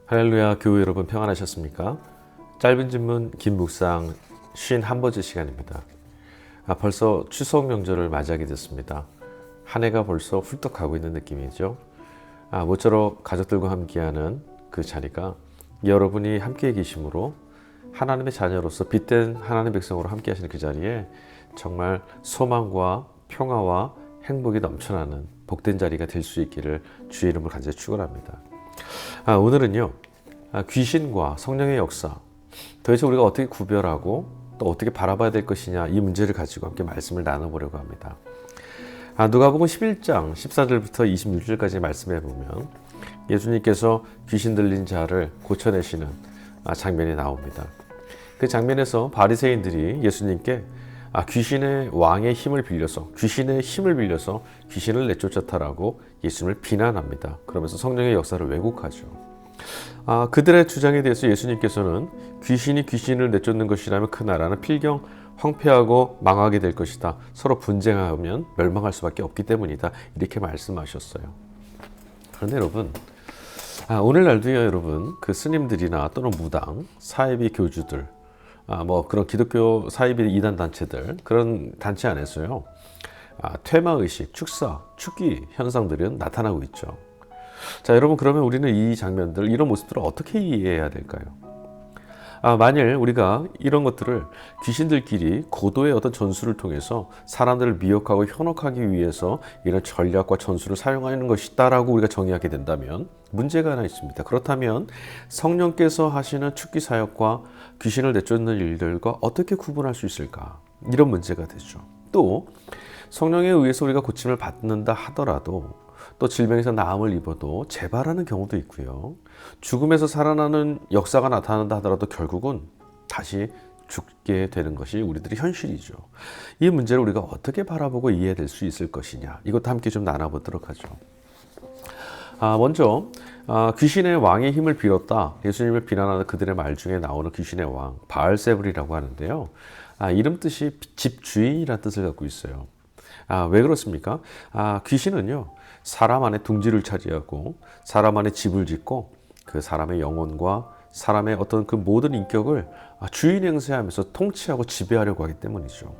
할렐루야, 교회 여러분 평안하셨습니까? 짧은 질문 긴 묵상 51번째 시간입니다. 벌써 추석 명절을 맞이하게 됐습니다. 한 해가 벌써 훌떡 가고 있는 느낌이죠. 모처럼 가족들과 함께하는 그 자리가 여러분이 함께 계심으로 하나님의 자녀로서 빛된 하나님의 백성으로 함께 하시는 그 자리에 정말 소망과 평화와 행복이 넘쳐나는 복된 자리가 될 수 있기를 주의 이름으로 간절히 축원합니다. 오늘은요, 귀신과 성령의 역사, 도대체 우리가 어떻게 구별하고 또 어떻게 바라봐야 될 것이냐, 이 문제를 가지고 함께 말씀을 나눠보려고 합니다. 누가복음 11장 14절부터 26절까지 말씀해 보면 예수님께서 귀신 들린 자를 고쳐내시는 장면이 나옵니다. 그 장면에서 바리새인들이 예수님께 귀신의 왕의 힘을 빌려서 귀신을 내쫓았다라고 예수님을 비난합니다. 그러면서 성령의 역사를 왜곡하죠. 그들의 주장에 대해서 예수님께서는 귀신이 귀신을 내쫓는 것이라면 그 나라는 필경 황폐하고 망하게 될 것이다. 서로 분쟁하면 멸망할 수밖에 없기 때문이다. 이렇게 말씀하셨어요. 그런데 여러분, 오늘날도요, 여러분, 그 스님들이나 또는 무당, 사이비 교주들, 그런 기독교 사이비 이단 단체들, 그런 단체 안에서요, 퇴마의식, 축사, 축기 현상들은 나타나고 있죠. 자, 여러분, 그러면 우리는 이 장면들, 이런 모습들을 어떻게 이해해야 될까요? 만일 우리가 이런 것들을 귀신들끼리 고도의 어떤 전술을 통해서 사람들을 미혹하고 현혹하기 위해서 이런 전략과 전술을 사용하는 것이다라고 우리가 정의하게 된다면 문제가 하나 있습니다. 그렇다면 성령께서 하시는 축기 사역과 귀신을 내쫓는 일들과 어떻게 구분할 수 있을까? 이런 문제가 되죠. 또 성령에 의해서 우리가 고침을 받는다 하더라도 또 질병에서 나음을 입어도 재발하는 경우도 있고요. 죽음에서 살아나는 역사가 나타난다 하더라도 결국은 다시 죽게 되는 것이 우리들의 현실이죠. 이 문제를 우리가 어떻게 바라보고 이해될 수 있을 것이냐, 이것도 함께 좀 나눠보도록 하죠. 먼저 귀신의 왕의 힘을 빌었다, 예수님을 비난하는 그들의 말 중에 나오는 귀신의 왕 바알세불이라고 하는데요. 이름 뜻이 집주인이라는 뜻을 갖고 있어요. 왜 그렇습니까? 귀신은요, 사람 안에 둥지를 차지하고 사람 안에 집을 짓고 그 사람의 영혼과 사람의 어떤 그 모든 인격을 주인 행세하면서 통치하고 지배하려고 하기 때문이죠.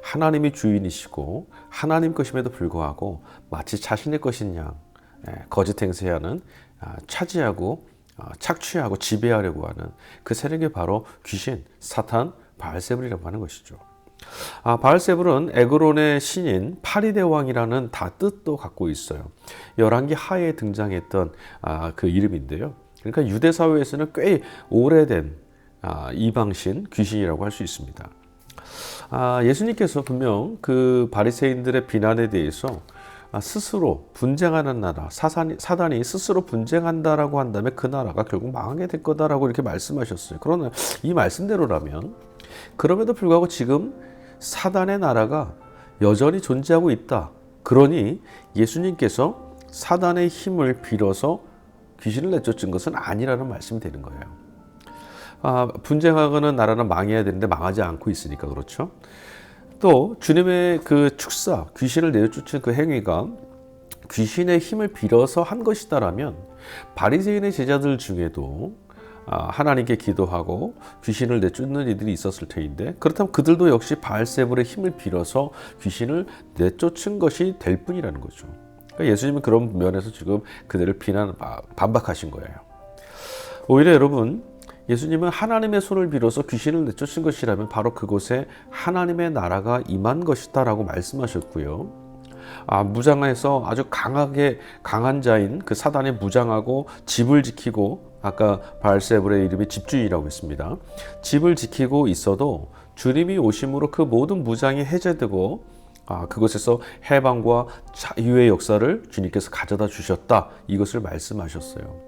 하나님이 주인이시고 하나님 것임에도 불구하고 마치 자신의 것인 양 거짓 행세하는, 차지하고 착취하고 지배하려고 하는 그 세력이 바로 귀신, 사탄, 바알세불이라고 하는 것이죠. 바알세불은 에그론의 신인 파리대왕이라는 뜻도 갖고 있어요. 열왕기 하에 등장했던 그 이름인데요. 그러니까 유대 사회에서는 꽤 오래된 이방신, 귀신이라고 할 수 있습니다. 예수님께서 분명 그 바리새인들의 비난에 대해서 스스로 분쟁하는 나라, 사단이 스스로 분쟁한다라고 한다면 그 나라가 결국 망하게 될 거다라고 이렇게 말씀하셨어요. 그러나 이 말씀대로라면, 그럼에도 불구하고 지금 사단의 나라가 여전히 존재하고 있다. 그러니 예수님께서 사단의 힘을 빌어서 귀신을 내쫓은 것은 아니라는 말씀이 되는 거예요. 분쟁하는 나라는 망해야 되는데 망하지 않고 있으니까 그렇죠. 또 주님의 그 축사, 귀신을 내쫓은 그 행위가 귀신의 힘을 빌어서 한 것이다라면 바리새인의 제자들 중에도 하나님께 기도하고 귀신을 내쫓는 이들이 있었을 텐데, 그렇다면 그들도 역시 바알세불의 힘을 빌어서 귀신을 내쫓은 것이 될 뿐이라는 거죠. 그러니까 예수님은 그런 면에서 지금 그들을 반박하신 거예요. 오히려 여러분, 예수님은 하나님의 손을 빌어서 귀신을 내쫓은 것이라면 바로 그곳에 하나님의 나라가 임한 것이다 라고 말씀하셨고요. 무장해서 아주 강한 자인 그 사단에 무장하고 집을 지키고, 아까 바알세불의 이름이 집주인이라고 했습니다. 집을 지키고 있어도 주님이 오심으로 그 모든 무장이 해제되고 그곳에서 해방과 자유의 역사를 주님께서 가져다 주셨다, 이것을 말씀하셨어요.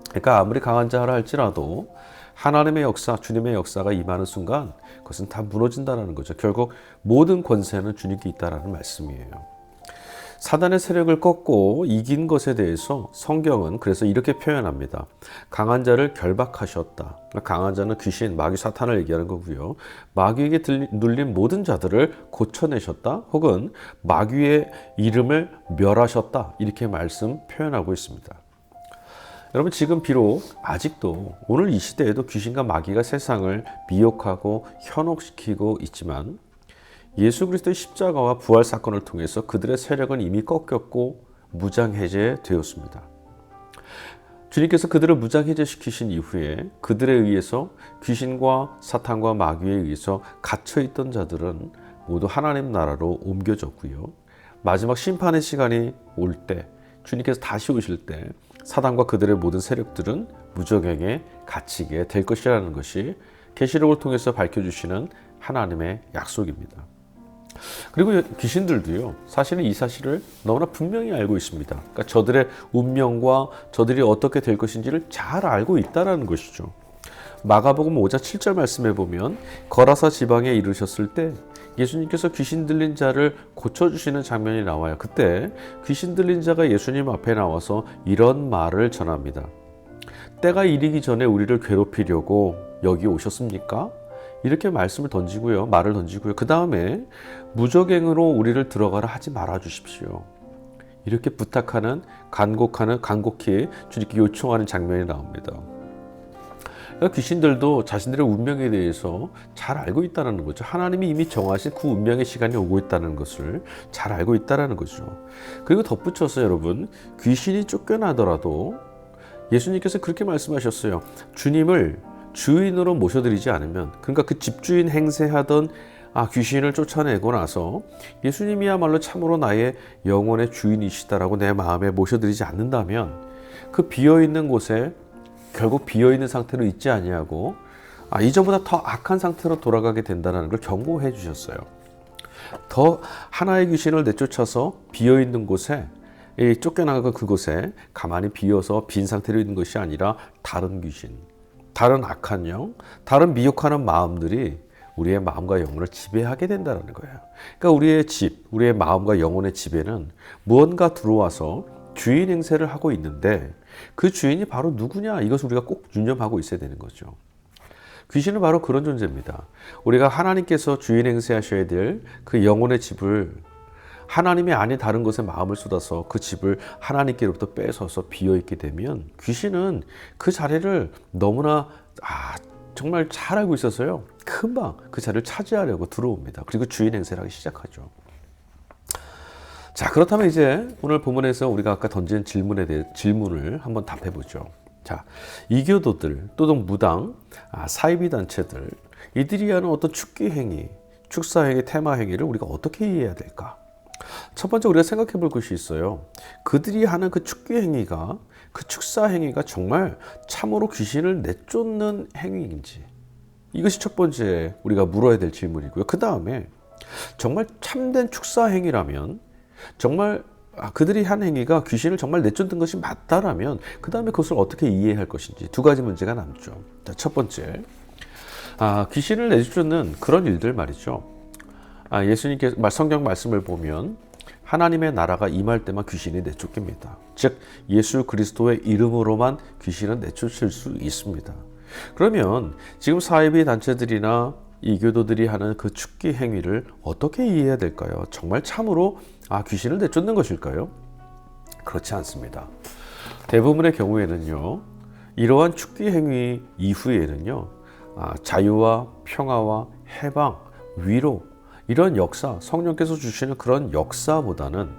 그러니까 아무리 강한 자라 할지라도 하나님의 역사, 주님의 역사가 임하는 순간 그것은 다 무너진다는 거죠. 결국 모든 권세는 주님께 있다는 말씀이에요. 사단의 세력을 꺾고 이긴 것에 대해서 성경은 그래서 이렇게 표현합니다. 강한 자를 결박하셨다. 강한 자는 귀신, 마귀, 사탄을 얘기하는 거고요. 마귀에게 눌린 모든 자들을 고쳐내셨다. 혹은 마귀의 이름을 멸하셨다. 이렇게 말씀 표현하고 있습니다. 여러분 지금 비록 아직도 오늘 이 시대에도 귀신과 마귀가 세상을 미혹하고 현혹시키고 있지만 예수 그리스도의 십자가와 부활 사건을 통해서 그들의 세력은 이미 꺾였고 무장해제되었습니다. 주님께서 그들을 무장해제시키신 이후에 그들에 의해서 귀신과 사탄과 마귀에 의해서 갇혀있던 자들은 모두 하나님 나라로 옮겨졌고요. 마지막 심판의 시간이 올 때, 주님께서 다시 오실 때 사단과 그들의 모든 세력들은 무적행에 갇히게 될 것이라는 것이 계시록을 통해서 밝혀주시는 하나님의 약속입니다. 그리고 귀신들도요, 사실은 이 사실을 너무나 분명히 알고 있습니다. 그러니까 저들의 운명과 저들이 어떻게 될 것인지를 잘 알고 있다는 것이죠. 마가복음 5장 7절 말씀에 보면 거라사 지방에 이르셨을 때 예수님께서 귀신 들린 자를 고쳐주시는 장면이 나와요. 그때 귀신 들린 자가 예수님 앞에 나와서 이런 말을 전합니다. 때가 이르기 전에 우리를 괴롭히려고 여기 오셨습니까? 이렇게 말을 던지고요. 그 다음에 무적행으로 우리를 들어가라 하지 말아 주십시오. 이렇게 부탁하는, 간곡히 주님께 요청하는 장면이 나옵니다. 귀신들도 자신들의 운명에 대해서 잘 알고 있다는 거죠. 하나님이 이미 정하신 그 운명의 시간이 오고 있다는 것을 잘 알고 있다는 거죠. 그리고 덧붙여서 여러분, 귀신이 쫓겨나더라도 예수님께서 그렇게 말씀하셨어요. 주님을 주인으로 모셔드리지 않으면, 그러니까 그 집주인 행세하던 귀신을 쫓아내고 나서 예수님이야말로 참으로 나의 영혼의 주인이시다라고 내 마음에 모셔드리지 않는다면 그 비어있는 곳에 결국 비어있는 상태로 있지 아니하고 이전보다 더 악한 상태로 돌아가게 된다는 걸 경고해 주셨어요. 더 하나의 귀신을 내쫓아서 비어있는 곳에, 쫓겨나간 그곳에 가만히 비어서 빈 상태로 있는 것이 아니라 다른 귀신, 다른 악한 영, 다른 미혹하는 마음들이 우리의 마음과 영혼을 지배하게 된다는 거예요. 그러니까 우리의 집, 우리의 마음과 영혼의 집에는 무언가 들어와서 주인 행세를 하고 있는데 그 주인이 바로 누구냐, 이것을 우리가 꼭 유념하고 있어야 되는 거죠. 귀신은 바로 그런 존재입니다. 우리가 하나님께서 주인 행세하셔야 될 그 영혼의 집을 하나님이 아닌 다른 것에 마음을 쏟아서 그 집을 하나님께로부터 뺏어서 비어있게 되면 귀신은 그 자리를 너무나 정말 잘 알고 있어서요, 금방 그 자리를 차지하려고 들어옵니다. 그리고 주인 행세를 하기 시작하죠. 자, 그렇다면 이제 오늘 본문에서 우리가 아까 던진 질문에 대해 질문을 한번 답해보죠. 자, 이교도들 또는 무당, 사이비 단체들, 이들이 하는 어떤 축기 행위, 축사 행위, 테마 행위를 우리가 어떻게 이해해야 될까? 첫 번째 우리가 생각해 볼 것이 있어요. 그들이 하는 그 축기 행위가, 그 축사 행위가 정말 참으로 귀신을 내쫓는 행위인지, 이것이 첫 번째 우리가 물어야 될 질문이고요. 그 다음에 정말 참된 축사 행위라면, 정말 그들이 한 행위가 귀신을 정말 내쫓는 것이 맞다라면 그 다음에 그것을 어떻게 이해할 것인지 두 가지 문제가 남죠. 자, 첫 번째, 귀신을 내쫓는 그런 일들 말이죠. 예수님께서 성경 말씀을 보면 하나님의 나라가 임할 때만 귀신이 내쫓깁니다. 즉 예수 그리스도의 이름으로만 귀신은 내쫓을 수 있습니다. 그러면 지금 사이비 단체들이나 이교도들이 하는 그 축기 행위를 어떻게 이해해야 될까요? 정말 참으로 귀신을 내쫓는 것일까요? 그렇지 않습니다. 대부분의 경우에는요, 이러한 축기 행위 이후에는요, 자유와 평화와 해방, 위로, 이런 역사, 성령께서 주시는 그런 역사보다는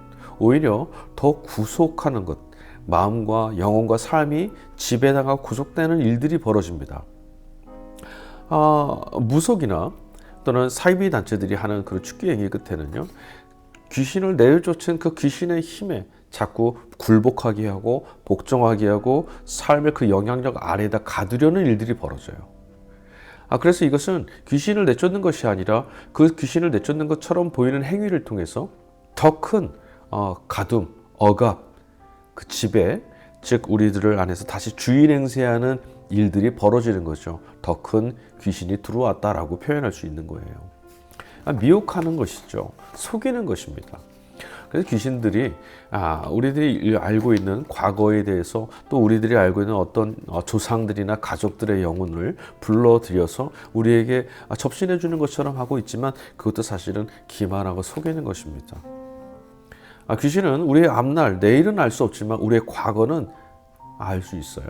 오히려 더 구속하는 것, 마음과 영혼과 삶이 지배당하고 구속되는 일들이 벌어집니다. 무속이나 또는 사이비 단체들이 하는 그런 축기 행위 끝에는요, 귀신을 내쫓은 그 귀신의 힘에 자꾸 굴복하게 하고 복종하게 하고 삶의 그 영향력 아래에다 가두려는 일들이 벌어져요. 그래서 이것은 귀신을 내쫓는 것이 아니라 그 귀신을 내쫓는 것처럼 보이는 행위를 통해서 더 큰 가둠, 억압, 그 지배, 즉 우리들을 안에서 다시 주인 행세하는 일들이 벌어지는 거죠. 더 큰 귀신이 들어왔다라고 표현할 수 있는 거예요. 미혹하는 것이죠. 속이는 것입니다. 그래서 귀신들이 우리들이 알고 있는 과거에 대해서, 또 우리들이 알고 있는 어떤 조상들이나 가족들의 영혼을 불러들여서 우리에게 접신해 주는 것처럼 하고 있지만 그것도 사실은 기만하고 속이는 것입니다. 귀신은 우리의 앞날, 내일은 알 수 없지만 우리의 과거는 알 수 있어요.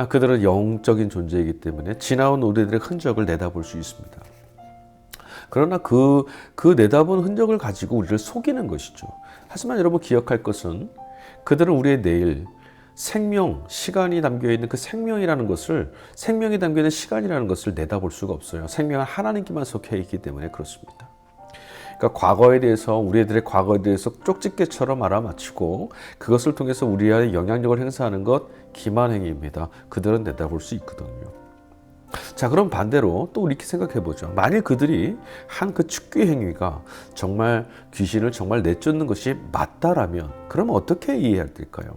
그들은 영적인 존재이기 때문에 지나온 우리들의 흔적을 내다볼 수 있습니다. 그러나 그 내다본 흔적을 가지고 우리를 속이는 것이죠. 하지만 여러분 기억할 것은 그들은 우리의 내일, 생명, 시간이 담겨있는 그 생명이라는 것을, 생명이 담겨있는 시간이라는 것을 내다볼 수가 없어요. 생명은 하나님께만 속해 있기 때문에 그렇습니다. 그러니까 과거에 대해서, 우리들의 과거에 대해서 쪽집게처럼 알아맞히고 그것을 통해서 우리 안에 영향력을 행사하는 것, 기만행위입니다. 그들은 내다볼 수 있거든요. 자, 그럼 반대로 또 이렇게 생각해 보죠. 만일 그들이 한 그 축귀 행위가 정말 귀신을 정말 내쫓는 것이 맞다라면 그러면 어떻게 이해해야 될까요?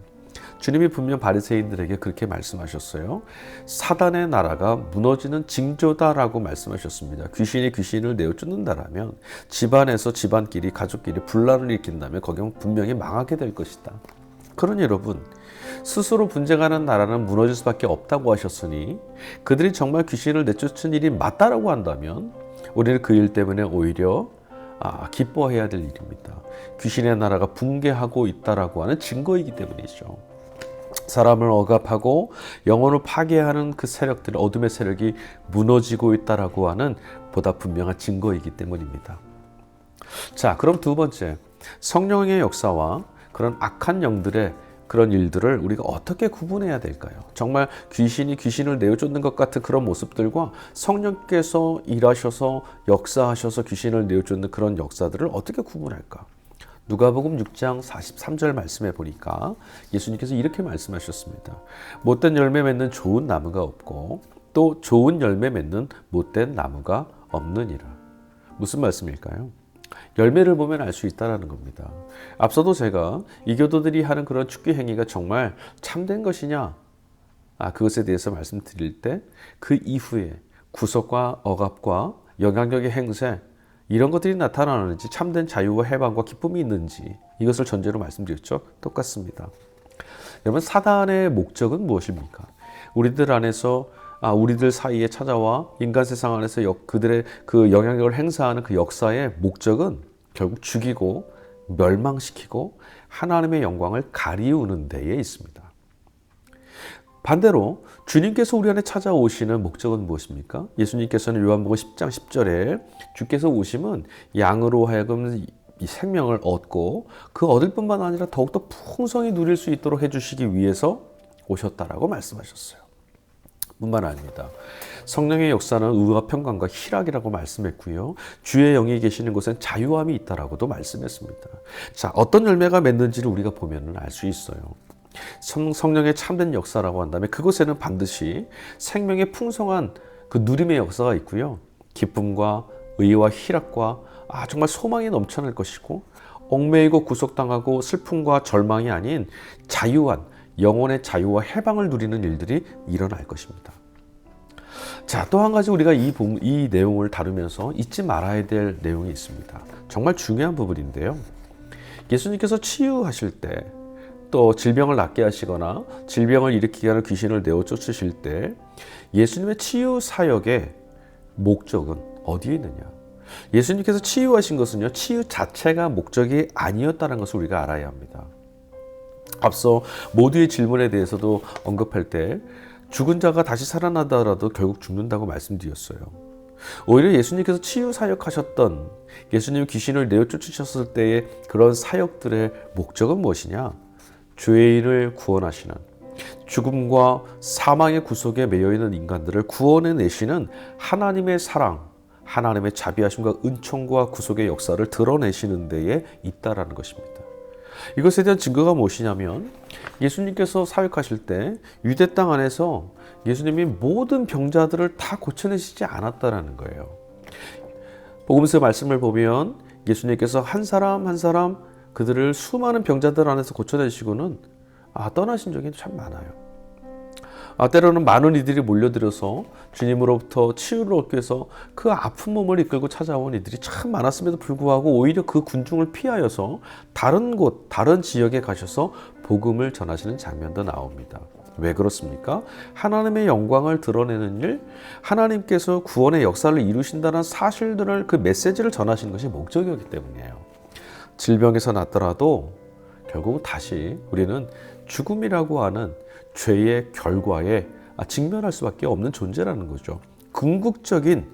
주님이 분명 바리새인들에게 그렇게 말씀하셨어요. 사단의 나라가 무너지는 징조다라고 말씀하셨습니다. 귀신이 귀신을 내쫓는다라면 집안에서 집안끼리, 가족끼리 분란을 일으킨다면 거기는 분명히 망하게 될 것이다. 그러니 여러분, 스스로 분쟁하는 나라는 무너질 수밖에 없다고 하셨으니 그들이 정말 귀신을 내쫓은 일이 맞다라고 한다면 우리는 그 일 때문에 오히려 기뻐해야 될 일입니다. 귀신의 나라가 붕괴하고 있다라고 하는 증거이기 때문이죠. 사람을 억압하고 영혼을 파괴하는 그 세력들, 어둠의 세력이 무너지고 있다라고 하는 보다 분명한 증거이기 때문입니다. 자, 그럼 두 번째, 성령의 역사와 그런 악한 영들의 그런 일들을 우리가 어떻게 구분해야 될까요? 정말 귀신이 귀신을 내쫓는 것 같은 그런 모습들과 성령께서 일하셔서 역사하셔서 귀신을 내쫓는 그런 역사들을 어떻게 구분할까? 누가복음 6장 43절 말씀해 보니까 예수님께서 이렇게 말씀하셨습니다. 못된 열매 맺는 좋은 나무가 없고 또 좋은 열매 맺는 못된 나무가 없느니라. 무슨 말씀일까요? 열매를 보면 알 수 있다는 겁니다. 앞서도 제가 이교도들이 하는 그런 축기 행위가 정말 참된 것이냐, 그것에 대해서 말씀드릴 때 그 이후에 구속과 억압과 영향력의 행세, 이런 것들이 나타나는지, 참된 자유와 해방과 기쁨이 있는지, 이것을 전제로 말씀드렸죠. 똑같습니다. 여러분, 사단의 목적은 무엇입니까? 우리들 안에서, 우리들 사이에 찾아와 인간 세상 안에서 그들의 그 영향력을 행사하는 그 역사의 목적은 결국 죽이고 멸망시키고 하나님의 영광을 가리우는 데에 있습니다. 반대로 주님께서 우리 안에 찾아오시는 목적은 무엇입니까? 예수님께서는 요한복음 10장 10절에 주께서 오심은 양으로 하여금 이 생명을 얻고 그 얻을 뿐만 아니라 더욱더 풍성히 누릴 수 있도록 해주시기 위해서 오셨다라고 말씀하셨어요. 뿐만 아닙니다. 성령의 역사는 의와 평강과 희락이라고 말씀했고요. 주의 영이 계시는 곳엔 자유함이 있다라고도 말씀했습니다. 자, 어떤 열매가 맺는지를 우리가 보면 알 수 있어요. 성령의 참된 역사라고 한다면 그곳에는 반드시 생명의 풍성한 그 누림의 역사가 있고요. 기쁨과 의와 희락과 정말 소망이 넘쳐날 것이고 얽매이고 구속당하고 슬픔과 절망이 아닌 자유한 영혼의 자유와 해방을 누리는 일들이 일어날 것입니다. 자, 또 한 가지 우리가 이 내용을 다루면서 잊지 말아야 될 내용이 있습니다. 정말 중요한 부분인데요. 예수님께서 치유하실 때, 또 질병을 낫게 하시거나 질병을 일으키게 하는 귀신을 내어 쫓으실 때 예수님의 치유 사역의 목적은 어디에 있느냐? 예수님께서 치유하신 것은요, 치유 자체가 목적이 아니었다는 것을 우리가 알아야 합니다. 앞서 모두의 질문에 대해서도 언급할 때 죽은 자가 다시 살아나더라도 결국 죽는다고 말씀드렸어요. 오히려 예수님께서 치유 사역하셨던, 예수님 귀신을 내어 쫓으셨을 때의 그런 사역들의 목적은 무엇이냐? 죄인을 구원하시는, 죽음과 사망의 구속에 매여있는 인간들을 구원해내시는 하나님의 사랑, 하나님의 자비하심과 은총과 구속의 역사를 드러내시는 데에 있다라는 것입니다. 이것에 대한 증거가 무엇이냐면 예수님께서 사역하실 때 유대 땅 안에서 예수님이 모든 병자들을 다 고쳐내시지 않았다라는 거예요. 복음서 말씀을 보면 예수님께서 한 사람 한 사람 그들을 수많은 병자들 안에서 고쳐내시고는 떠나신 적이 참 많아요. 때로는 많은 이들이 몰려들어서 주님으로부터 치유를 얻기 위해서 그 아픈 몸을 이끌고 찾아온 이들이 참 많았음에도 불구하고 오히려 그 군중을 피하여서 다른 곳, 다른 지역에 가셔서 복음을 전하시는 장면도 나옵니다. 왜 그렇습니까? 하나님의 영광을 드러내는 일, 하나님께서 구원의 역사를 이루신다는 사실들을, 그 메시지를 전하시는 것이 목적이었기 때문이에요. 질병에서 낫더라도 결국 다시 우리는 죽음이라고 하는 죄의 결과에 직면할 수밖에 없는 존재라는 거죠. 궁극적인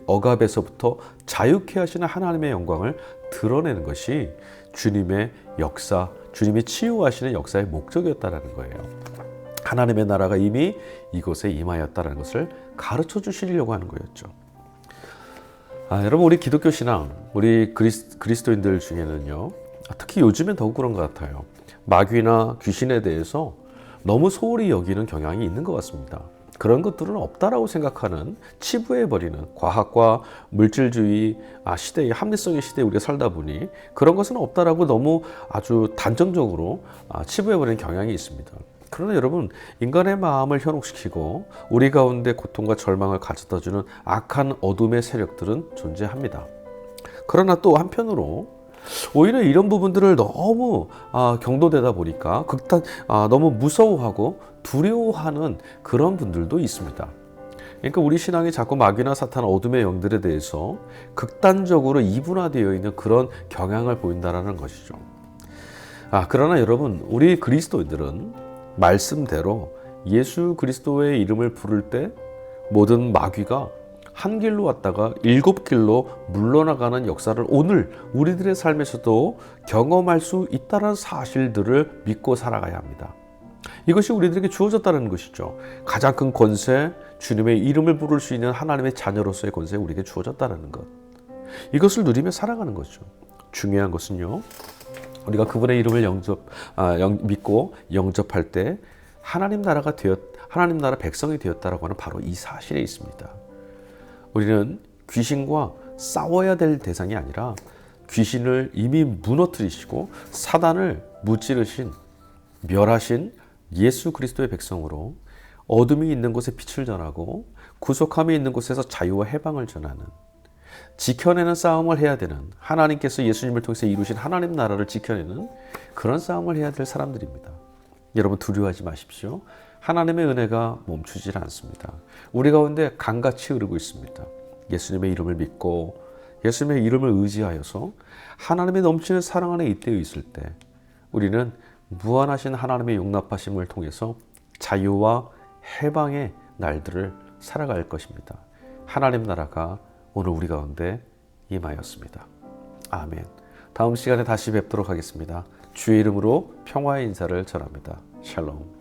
억압에서부터 자유케 하시는 하나님의 영광을 드러내는 것이 주님의 역사, 주님이 치유하시는 역사의 목적이었다라는 거예요. 하나님의 나라가 이미 이곳에 임하였다는 것을 가르쳐 주시려고 하는 거였죠. 여러분, 우리 기독교 신앙, 우리 그리스도인들 중에는요, 특히 요즘엔 더욱 그런 것 같아요. 마귀나 귀신에 대해서 너무 소홀히 여기는 경향이 있는 것 같습니다. 그런 것들은 없다라고 생각하는, 치부해버리는 과학과 물질주의 시대의 합리성의 시대에 우리가 살다 보니 그런 것은 없다라고 너무 아주 단정적으로 치부해버리는 경향이 있습니다. 그러나 여러분, 인간의 마음을 현혹시키고 우리 가운데 고통과 절망을 가져다주는 악한 어둠의 세력들은 존재합니다. 그러나 또 한편으로 오히려 이런 부분들을 너무 경도되다 보니까 너무 무서워하고 두려워하는 그런 분들도 있습니다. 그러니까 우리 신앙이 자꾸 마귀나 사탄, 어둠의 영들에 대해서 극단적으로 이분화되어 있는 그런 경향을 보인다는 것이죠. 그러나 여러분, 우리 그리스도인들은 말씀대로 예수 그리스도의 이름을 부를 때 모든 마귀가 한 길로 왔다가 7길로 물러나가는 역사를 오늘 우리들의 삶에서도 경험할 수 있다는 사실들을 믿고 살아가야 합니다. 이것이 우리들에게 주어졌다는 것이죠. 가장 큰 권세, 주님의 이름을 부를 수 있는 하나님의 자녀로서의 권세, 우리에게 주어졌다는 것. 이것을 누리며 살아가는 거죠. 중요한 것은요, 우리가 그분의 이름을 믿고 영접할 때 하나님 나라 백성이 되었다라고 하는 바로 이 사실에 있습니다. 우리는 귀신과 싸워야 될 대상이 아니라 귀신을 이미 무너뜨리시고 사단을 무찌르신, 멸하신 예수 그리스도의 백성으로 어둠이 있는 곳에 빛을 전하고 구속함이 있는 곳에서 자유와 해방을 전하는, 지켜내는 싸움을 해야 되는, 하나님께서 예수님을 통해서 이루신 하나님 나라를 지켜내는 그런 싸움을 해야 될 사람들입니다. 여러분, 두려워하지 마십시오. 하나님의 은혜가 멈추질 않습니다. 우리 가운데 강같이 흐르고 있습니다. 예수님의 이름을 믿고 예수님의 이름을 의지하여서 하나님의 넘치는 사랑 안에 잇대어 있을 때 우리는 무한하신 하나님의 용납하심을 통해서 자유와 해방의 날들을 살아갈 것입니다. 하나님 나라가 오늘 우리 가운데 임하였습니다. 아멘. 다음 시간에 다시 뵙도록 하겠습니다. 주의 이름으로 평화의 인사를 전합니다. 샬롬.